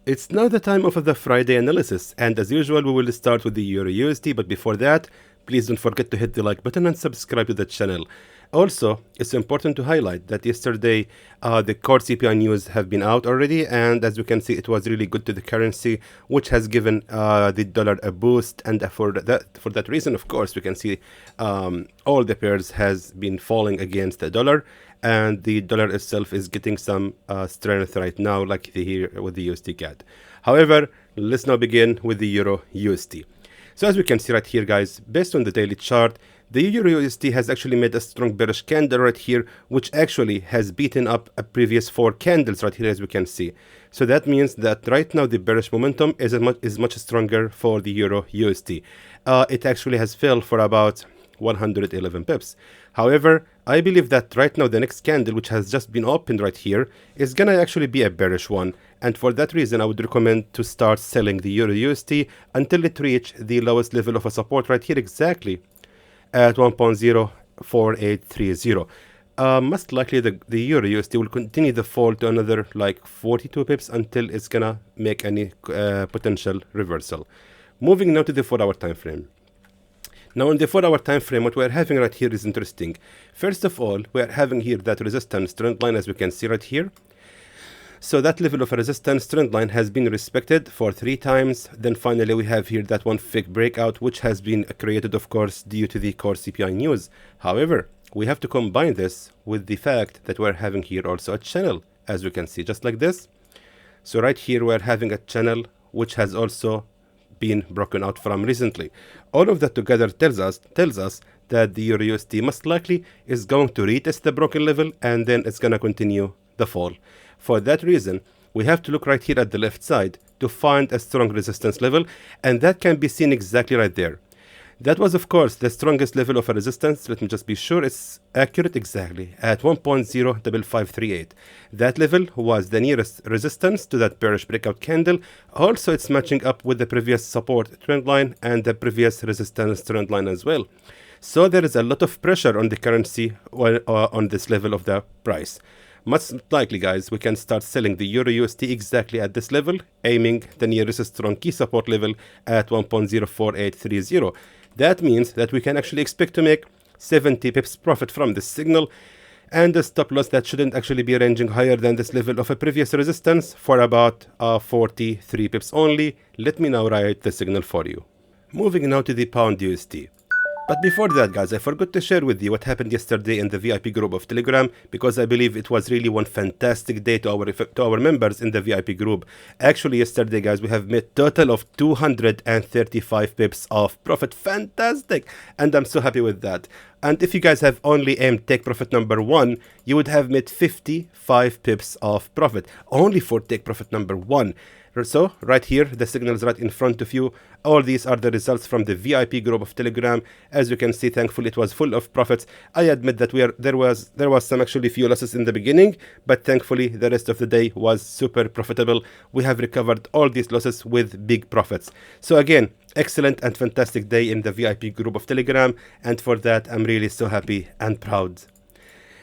It's now the time of the Friday analysis, and as usual we will start with the EURUSD, but before that, please don't forget to hit the like button and subscribe to the channel. Also, it's important to highlight that yesterday the core CPI news have been out already, and as you can see, it was really good to the currency, which has given the dollar a boost. And for that reason, of course, we can see all the pairs has been falling against the dollar, and the dollar itself is getting some strength right now, like here with the USDCAD. However, let's now begin with the EURUSD. So as we can see right here, guys, based on the daily chart, the EURUSD has actually made a strong bearish candle right here, which actually has beaten up a previous 4 candles right here, as we can see. So that means that right now the bearish momentum is much stronger for the EURUSD. It actually has fell for about 111 pips. However, I believe that right now the next candle, which has just been opened right here, is gonna actually be a bearish one. And for that reason, I would recommend to start selling the EURUSD until it reach the lowest level of a support right here, exactly at 1.04830. Most likely the EURUSD will continue the fall to another like 42 pips until it's gonna make any potential reversal. Moving now to the 4-hour time frame. Now in the 4-hour time frame, what we're having right here is interesting. First of all, we're having here that resistance trend line, as we can see right here. So that level of a resistance trend line has been respected for 3 times. Then finally we have here that one fake breakout, which has been created, of course, due to the core CPI news. However, we have to combine this with the fact that we're having here also a channel, as we can see, just like this. So right here we're having a channel which has also been broken out from recently. All of that together tells us that the EURUSD most likely is going to retest the broken level, and then it's going to continue the fall. For that reason, we have to look right here at the left side to find a strong resistance level, and that can be seen exactly right there. That was, of course, the strongest level of a resistance. Let me just be sure it's accurate, exactly at 1.05538. That level was the nearest resistance to that bearish breakout candle. Also, it's matching up with the previous support trend line and the previous resistance trend line as well. So there is a lot of pressure on the currency on this level of the price. Most likely, guys, we can start selling the EURUSD exactly at this level, aiming the nearest strong key support level at 1.04830. That means that we can actually expect to make 70 pips profit from this signal, and a stop loss that shouldn't actually be ranging higher than this level of a previous resistance for about 43 pips only. Let me now write the signal for you. Moving now to the pound USD. But before that, guys, I forgot to share with you what happened yesterday in the VIP group of Telegram, because I believe it was really one fantastic day to our members in the VIP group. Actually, yesterday, guys, we have made total of 235 pips of profit. Fantastic! And I'm so happy with that. And if you guys have only aimed take profit number 1, you would have made 55 pips of profit. Only for take profit number 1. So right here, the signal is right in front of you. All these are the results from the VIP group of Telegram. As you can see, thankfully it was full of profits. I admit that there was some actually few losses in the beginning, but thankfully the rest of the day was super profitable. We have recovered all these losses with big profits. So again, excellent and fantastic day in the VIP group of Telegram, and for that I'm really so happy and proud.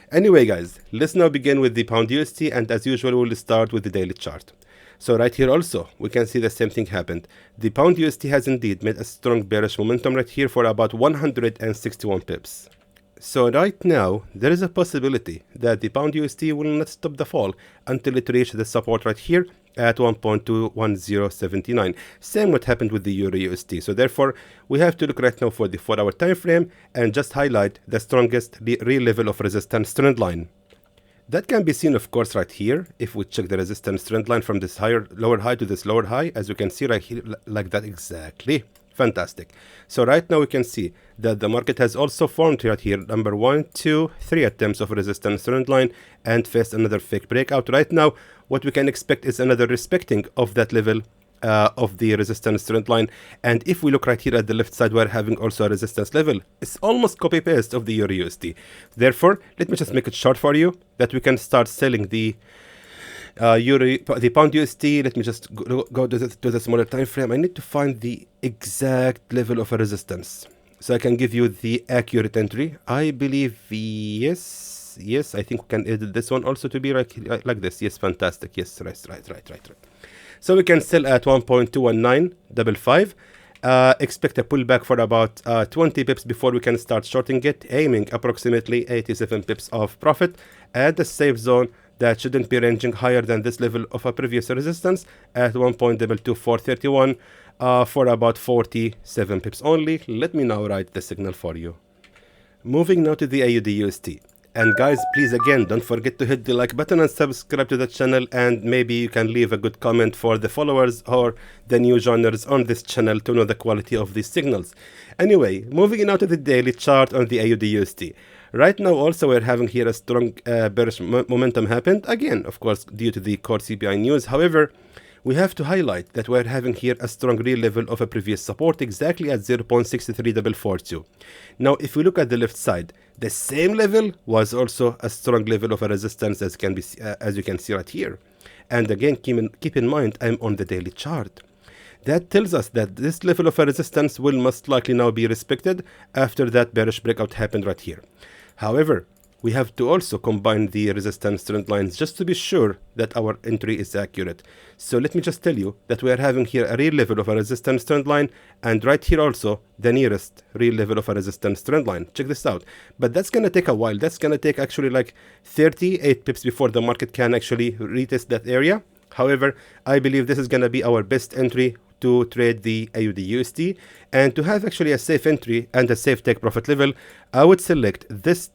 Anyway, guys, let's now begin with the pound USD, and as usual we'll start with the daily chart. So right here also, we can see the same thing happened. The pound USD has indeed made a strong bearish momentum right here for about 161 pips. So right now, there is a possibility that the pound USD will not stop the fall until it reaches the support right here at 1.21079. Same what happened with the EURUSD. So therefore, we have to look right now for the 4-hour time frame and just highlight the strongest real level of resistance trend line. That can be seen, of course, right here. If we check the resistance trend line from this lower high to this lower high, as you can see right here, like that exactly. Fantastic. So right now we can see that the market has also formed right here number 1, 2, 3 attempts of resistance trend line and faced another fake breakout. Right now, what we can expect is another respecting of that level of the resistance trend line. And if we look right here at the left side, we're having also a resistance level. It's almost copy paste of the EURUSD. Therefore, let me just make it short for you that we can start selling the pound USD. Let me just go to the smaller time frame. I need to find the exact level of a resistance so I can give you the accurate entry. I believe yes, I think we can edit this one also to be like this. Yes, fantastic. Yes, right. So we can sell at 1.21955. Expect a pullback for about 20 pips before we can start shorting it, aiming approximately 87 pips of profit at the safe zone that shouldn't be ranging higher than this level of a previous resistance at 1.22431 for about 47 pips only. Let me now write the signal for you. Moving now to the AUDUSD. And guys, please again, don't forget to hit the like button and subscribe to the channel, and maybe you can leave a good comment for the followers or the new joiners on this channel to know the quality of these signals. Anyway, moving now to the daily chart on the AUDUSD. Right now also we're having here a strong bearish momentum happened, again, of course, due to the core CPI news. However, we have to highlight that we're having here a strong real level of a previous support exactly at 0.63442. Now, if we look at the left side, the same level was also a strong level of a resistance as you can see right here. And again, keep in mind, I'm on the daily chart. That tells us that this level of a resistance will most likely now be respected after that bearish breakout happened right here. However, we have to also combine the resistance trend lines just to be sure that our entry is accurate. So let me just tell you that we are having here a real level of a resistance trend line, and right here also the nearest real level of a resistance trend line. Check this out. But that's going to take a while. That's going to take actually like 38 pips before the market can actually retest that area. However, I believe this is going to be our best entry to trade the AUDUSD, and to have actually a safe entry and a safe take profit level, I would select this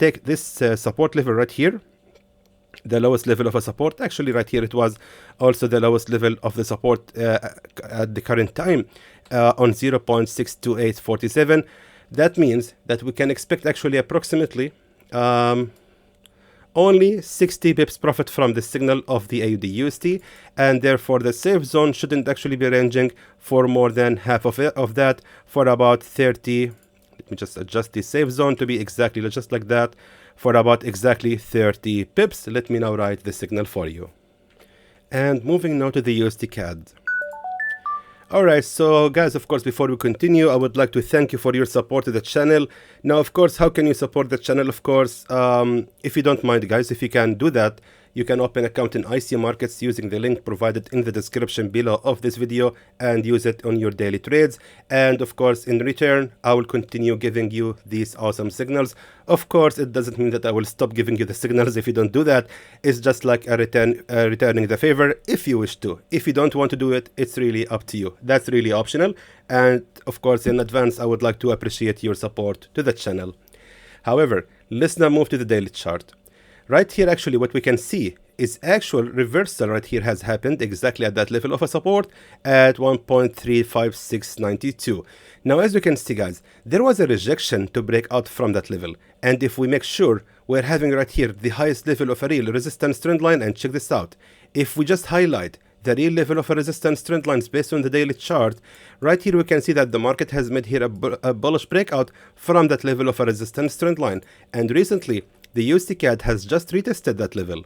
support level right here, the lowest level of a support. Actually right here it was also the lowest level of the support at the current time on 0.62847. That means that we can expect actually approximately only 60 pips profit from the signal of the AUDUSD, and therefore the safe zone shouldn't actually be ranging for more than half of that, for about 30. Let me just adjust the safe zone to be exactly just like that, for about exactly 30 pips. Let me now write the signal for you. And moving now to the USDCAD. Alright, so guys, of course, before we continue, I would like to thank you for your support to the channel. Now, of course, how can you support the channel? Of course, if you don't mind, guys, if you can do that, you can open an account in IC Markets using the link provided in the description below of this video and use it on your daily trades. And of course, in return, I will continue giving you these awesome signals. Of course, it doesn't mean that I will stop giving you the signals if you don't do that. It's just like a returning the favor if you wish to. If you don't want to do it, it's really up to you. That's really optional. And of course, in advance, I would like to appreciate your support to the channel. However, let's now move to the daily chart. Right here, actually, what we can see is actual reversal right here has happened exactly at that level of a support at 1.35692. Now, as you can see, guys, there was a rejection to break out from that level. And if we make sure we're having right here the highest level of a real resistance trend line, and check this out, if we just highlight the real level of a resistance trend lines based on the daily chart, right here we can see that the market has made here a bullish breakout from that level of a resistance trend line. And recently, the USDCAD has just retested that level.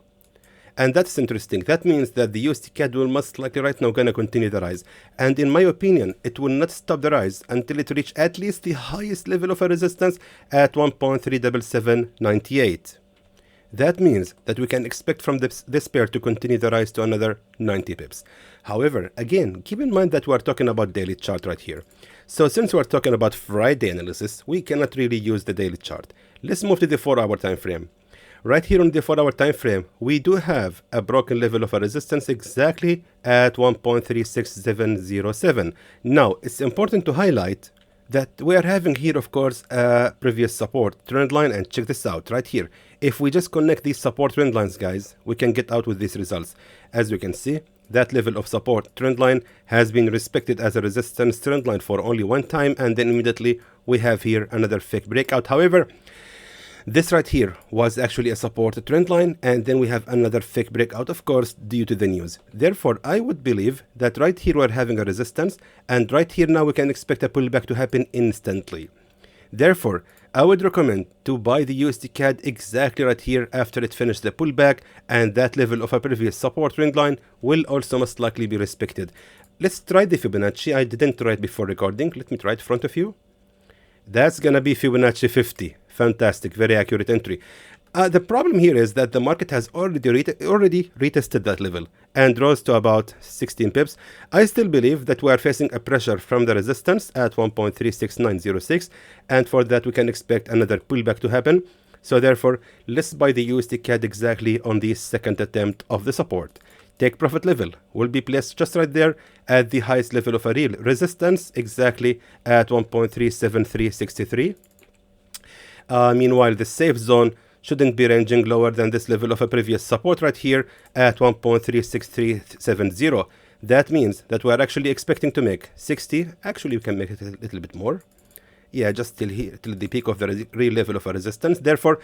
And that's interesting. That means that the USDCAD will most likely right now going to continue the rise. And in my opinion, it will not stop the rise until it reach at least the highest level of a resistance at 1.37798. That means that we can expect from this pair to continue the rise to another 90 pips. However, again, keep in mind that we are talking about daily chart right here. So since we are talking about Friday analysis, we cannot really use the daily chart. Let's move to the 4-hour time frame. Right here on the 4-hour time frame, we do have a broken level of a resistance exactly at 1.36707. Now, it's important to highlight that we are having here, of course, a previous support trend line, and check this out right here. If we just connect these support trend lines, guys, we can get out with these results. As you can see, that level of support trend line has been respected as a resistance trend line for only one time, and then immediately we have here another fake breakout. However, this right here was actually a support trend line, and then we have another fake breakout, of course, due to the news. Therefore, I would believe that right here we're having a resistance, and right here now we can expect a pullback to happen instantly. Therefore, I would recommend to buy the USDCAD exactly right here after it finished the pullback, and that level of a previous support trend line will also most likely be respected. Let's try the Fibonacci. I didn't try it before recording. Let me try it in front of you. That's gonna be Fibonacci 50. Fantastic, very accurate entry. The problem here is that the market has already retested that level and rose to about 16 pips. I still believe that we are facing a pressure from the resistance at 1.36906, and for that we can expect another pullback to happen. So therefore, let's buy the USDCAD exactly on the second attempt of the support. Take profit level will be placed just right there at the highest level of a real resistance, exactly at 1.37363. Meanwhile, the safe zone shouldn't be ranging lower than this level of a previous support right here at 1.36370. That means that we are actually expecting to make 60. Actually, we can make it a little bit more. Yeah, just till here, till the peak of the real level of a resistance. Therefore,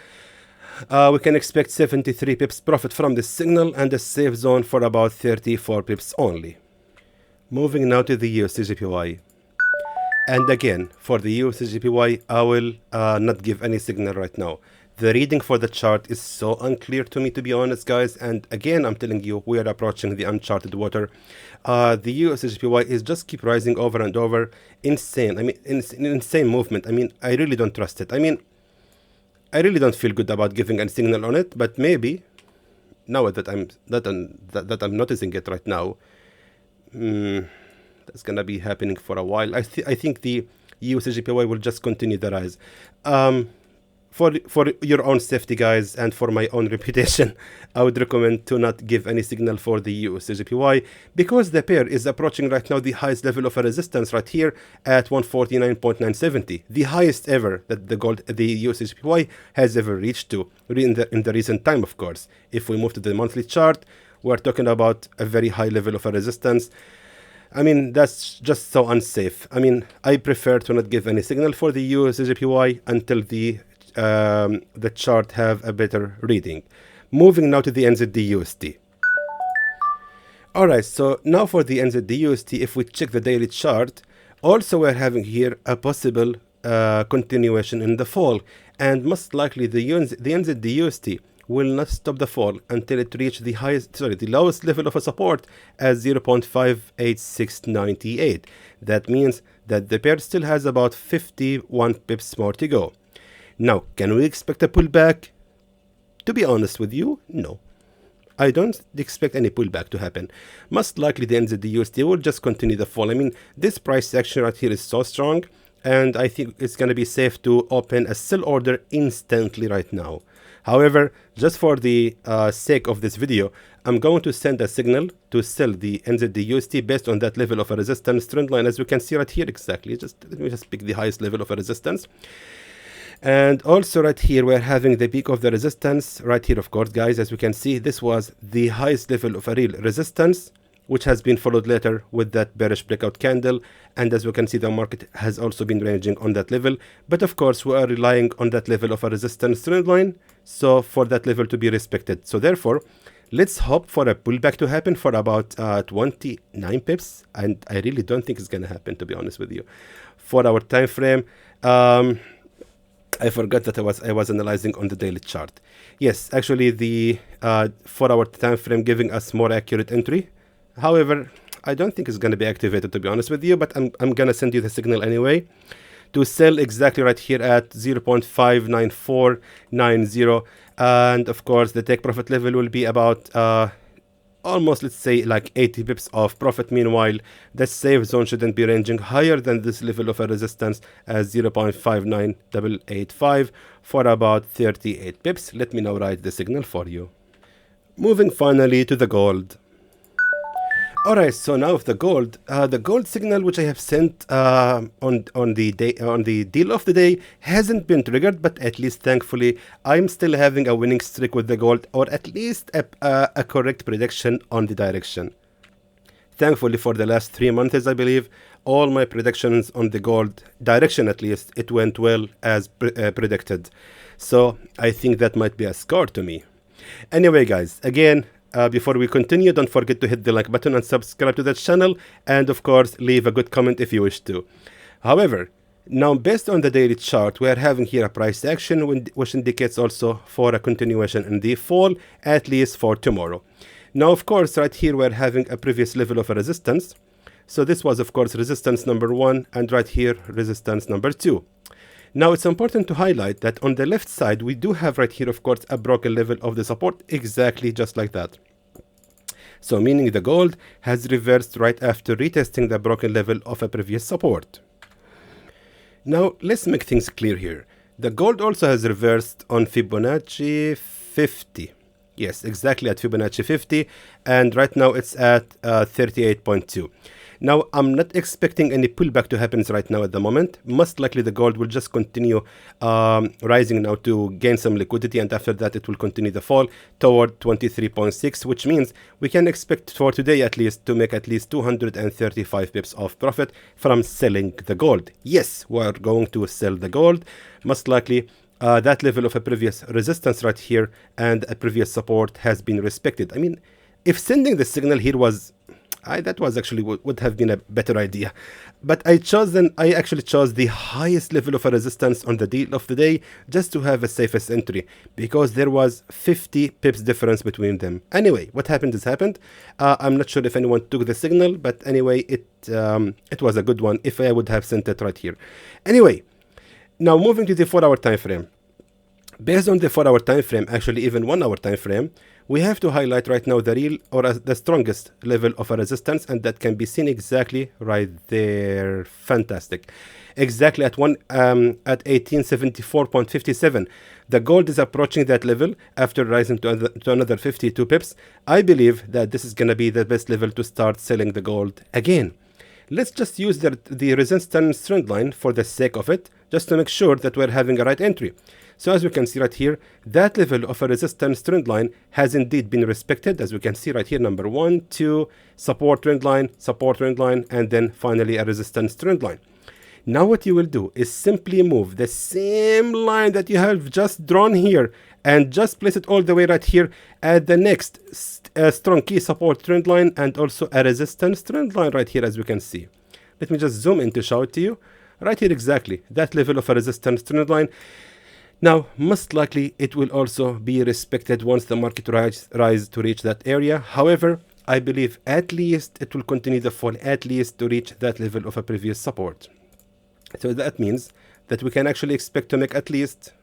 we can expect 73 pips profit from this signal and a safe zone for about 34 pips only. Moving now to the USDJPY. And again, for the USDJPY, I will not give any signal right now. The reading for the chart is so unclear to me, to be honest, guys. And again, I'm telling you, we are approaching the uncharted water. The USDJPY is just keep rising over and over. Insane. I mean, insane movement. I mean, I really don't trust it. I mean, I really don't feel good about giving a signal on it, but maybe now that I'm noticing it right now, that's gonna be happening for a while. I think the USDJPY will just continue the rise. For your own safety, guys, and for my own reputation, I would recommend to not give any signal for the USDJPY, because the pair is approaching right now the highest level of a resistance right here at 149.970, the highest ever that the USDJPY has ever reached to in the recent time, of course. If we move to the monthly chart, we're talking about a very high level of a resistance. I mean, that's just so unsafe. I mean, I prefer to not give any signal for the USDJPY until the chart have a better reading. Moving now to the NZDUSD. Alright, so now for the NZDUSD, if we check the daily chart, also we're having here a possible continuation in the fall, and most likely the NZDUSD will not stop the fall until it reaches the lowest level of a support at 0.58698. That means that the pair still has about 51 pips more to go. Now, can we expect a pullback? To be honest with you, no. I don't expect any pullback to happen. Most likely the NZDUSD will just continue the fall. I mean, this price action right here is so strong, and I think it's going to be safe to open a sell order instantly right now. However, just for the sake of this video, I'm going to send a signal to sell the NZDUSD based on that level of a resistance trend line, as we can see right here exactly. Let me just pick the highest level of a resistance. And also right here, we're having the peak of the resistance right here, of course, guys. As we can see, this was the highest level of a real resistance, which has been followed later with that bearish breakout candle. And as we can see, the market has also been ranging on that level. But of course, we are relying on that level of a resistance trend line, so for that level to be respected. So therefore, let's hope for a pullback to happen for about 29 pips. And I really don't think it's going to happen, to be honest with you. For our time frame, I forgot that I was analyzing on the daily chart. Yes, actually the 4-hour time frame giving us more accurate entry. However, I don't think it's going to be activated, to be honest with you, but I'm going to send you the signal anyway to sell exactly right here at 0.59490. And of course, the take profit level will be about almost, let's say, like 80 pips of profit. Meanwhile, the safe zone shouldn't be ranging higher than this level of a resistance as 0.59885 for about 38 pips. Let me now write the signal for you. Moving finally to the gold. Alright, so now of the gold signal which I have sent on the deal of the day hasn't been triggered, but at least thankfully I'm still having a winning streak with the gold, or at least a correct prediction on the direction. Thankfully, for the last 3 months, I believe, all my predictions on the gold direction, at least, it went well as predicted. So I think that might be a score to me. Anyway, guys, again, before we continue, don't forget to hit the like button and subscribe to the channel, and of course leave a good comment if you wish to. However, now based on the daily chart, we are having here a price action which indicates also for a continuation in the fall, at least for tomorrow. Now of course right here we're having a previous level of a resistance. So this was of course resistance number 1, and right here resistance number 2. Now it's important to highlight that on the left side we do have right here, of course, a broken level of the support, exactly just like that. So meaning the gold has reversed right after retesting the broken level of a previous support. Now let's make things clear here. The gold also has reversed on Fibonacci 50. Yes, exactly at Fibonacci 50, and right now it's at 38.2. Now, I'm not expecting any pullback to happen right now at the moment. Most likely the gold will just continue rising now to gain some liquidity, and after that it will continue the fall toward 23.6, which means we can expect for today at least to make at least 235 pips of profit from selling the gold. Yes, we're going to sell the gold, most likely. That level of a previous resistance right here and a previous support has been respected. I mean, if sending the signal here was, that was actually would have been a better idea. But I actually chose the highest level of a resistance on the deal of the day just to have a safest entry, because there was 50 pips difference between them. Anyway, what happened is happened. I'm not sure if anyone took the signal, but anyway, it was a good one if I would have sent it right here. Anyway, now moving to the 4-hour time frame. Based on the 4-hour time frame, actually even 1-hour time frame, we have to highlight right now the real or the strongest level of a resistance, and that can be seen exactly right there. Fantastic. Exactly at 1874.57. The gold is approaching that level after rising to another 52 pips. I believe that this is going to be the best level to start selling the gold again. Let's just use the resistance trend line for the sake of it, just to make sure that we're having a right entry. So as we can see right here, that level of a resistance trend line has indeed been respected. As we can see right here, number 1, 2, support trend line, and then finally a resistance trend line. Now what you will do is simply move the same line that you have just drawn here and just place it all the way right here at the next strong key support trend line and also a resistance trend line right here, as we can see. Let me just zoom in to show it to you. Right here, exactly, that level of a resistance trend line. Now, most likely it will also be respected once the market rise to reach that area. However, I believe at least it will continue the fall at least to reach that level of a previous support. So that means that we can actually expect to make at least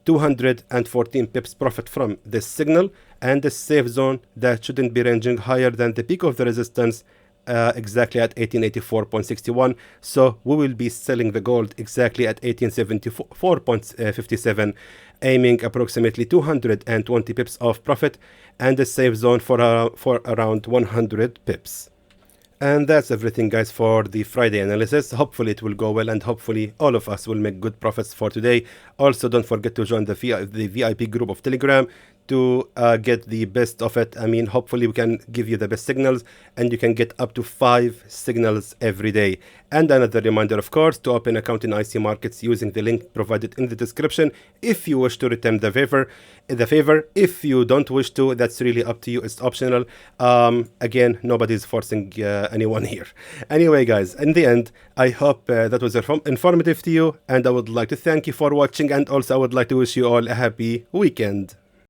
214 pips profit from this signal, and the safe zone that shouldn't be ranging higher than the peak of the resistance exactly at 1884.61. So we will be selling the gold exactly at 1874.57, aiming approximately 220 pips of profit and the safe zone for around 100 pips. And that's everything, guys, for the Friday analysis. Hopefully it will go well, and hopefully all of us will make good profits for today. Also, don't forget to join the VIP group of Telegram to get the best of it. I mean, hopefully we can give you the best signals, and you can get up to 5 signals every day. And another reminder, of course, to open account in IC Markets using the link provided in the description if you wish to return the favor. If you don't wish to, that's really up to you. It's optional. Again, nobody's forcing anyone here. Anyway, guys, in the end, I hope that was informative to you, and I would like to thank you for watching, and also I would like to wish you all a happy weekend.